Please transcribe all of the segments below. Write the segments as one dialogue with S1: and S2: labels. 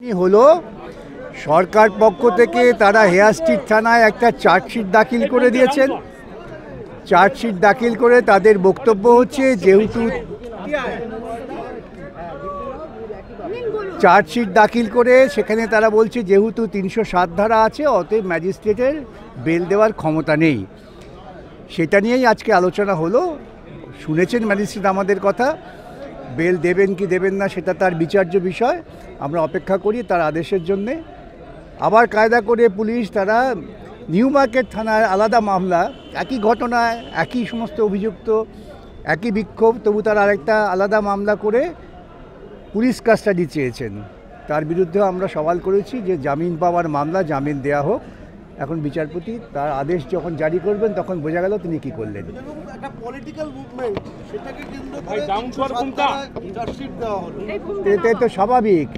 S1: হলো সরকার পক্ষ থেকে তারা হেয়ার স্ট্রিট থানায় একটা চার্জশিট দাখিল করে দিয়েছেন। চার্জশিট দাখিল করে তাদের বক্তব্য হচ্ছে যেহেতু চার্জশিট দাখিল করে সেখানে তারা বলছে যেহেতু ৩০৭ ধারা আছে অতএব ম্যাজিস্ট্রেটের বেল দেওয়ার ক্ষমতা নেই। সেটা নিয়েই আজকে আলোচনা হলো। শুনেছেন ম্যাজিস্ট্রেট আমাদের কথা, বেল দেবেন কি দেবেন না সেটা তার বিচার্য বিষয়। আমরা অপেক্ষা করি তার আদেশের জন্যে। আবার কায়দা করে পুলিশ তারা নিউ মার্কেট থানায় আলাদা মামলা, একই ঘটনায় একই সমস্ত অভিযুক্ত, একই বিক্ষোভ, তবু তারা আরেকটা আলাদা মামলা করে পুলিশ কাস্টাডি চেয়েছেন। তার বিরুদ্ধেও আমরা সওয়াল করেছি যে জামিন পাওয়ার মামলা জামিন দেয়া হোক। এখন বিচারপতি তার আদেশ যখন জারি করবেন তখন বোঝা গেল তিনি কি করলেন। এটাই তো স্বাভাবিক,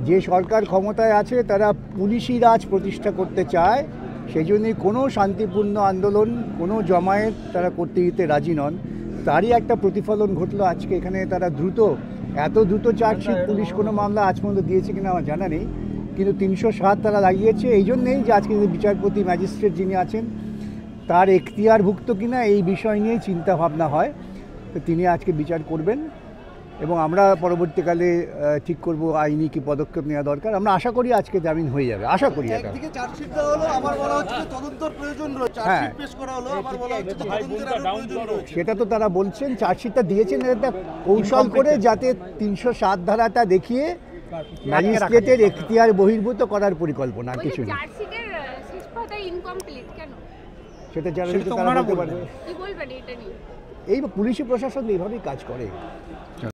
S1: যে সরকার ক্ষমতায় আছে তারা পুলিশি রাজ প্রতিষ্ঠা করতে চায়, সেই জন্যই কোনো শান্তিপূর্ণ আন্দোলন, কোনো জমায়েত তারা করতে দিতে রাজি নন। তারই একটা প্রতিফলন ঘটলো আজকে এখানে। তারা এত দ্রুত চার্জশিট পুলিশ কোনো মামলা আজ পর্যন্ত দিয়েছে কিনা আমার জানা নেই, কিন্তু ৩০৭ তারা লাগিয়েছে। এই জন্যেই যে আজকে বিচারপতি ম্যাজিস্ট্রেট যিনি আছেন তার এখতিয়ারভুক্ত কিনা এই বিষয় নিয়েই চিন্তা ভাবনা হয়। তো তিনি আজকে বিচার করবেন এবং আমরা পরবর্তীকালে ঠিক করব আইনি কি পদক্ষেপ নেওয়া দরকার। আমরা আশা করি আজকে জামিন হয়ে যাবে, আশা করি। হ্যাঁ, সেটা তো তারা বলছেন। চার্জশিটটা দিয়েছেন এটা কৌশল করে, যাতে ৩০৭ ধারাটা দেখিয়ে ম্যাজিস্ট্রেটের এখতিয়ার বহির্ভূত করার পরিকল্পনা, কিছু না। সেটা জানা তারা বলতে পারবে। এই পুলিশি প্রশাসন এইভাবেই কাজ করে।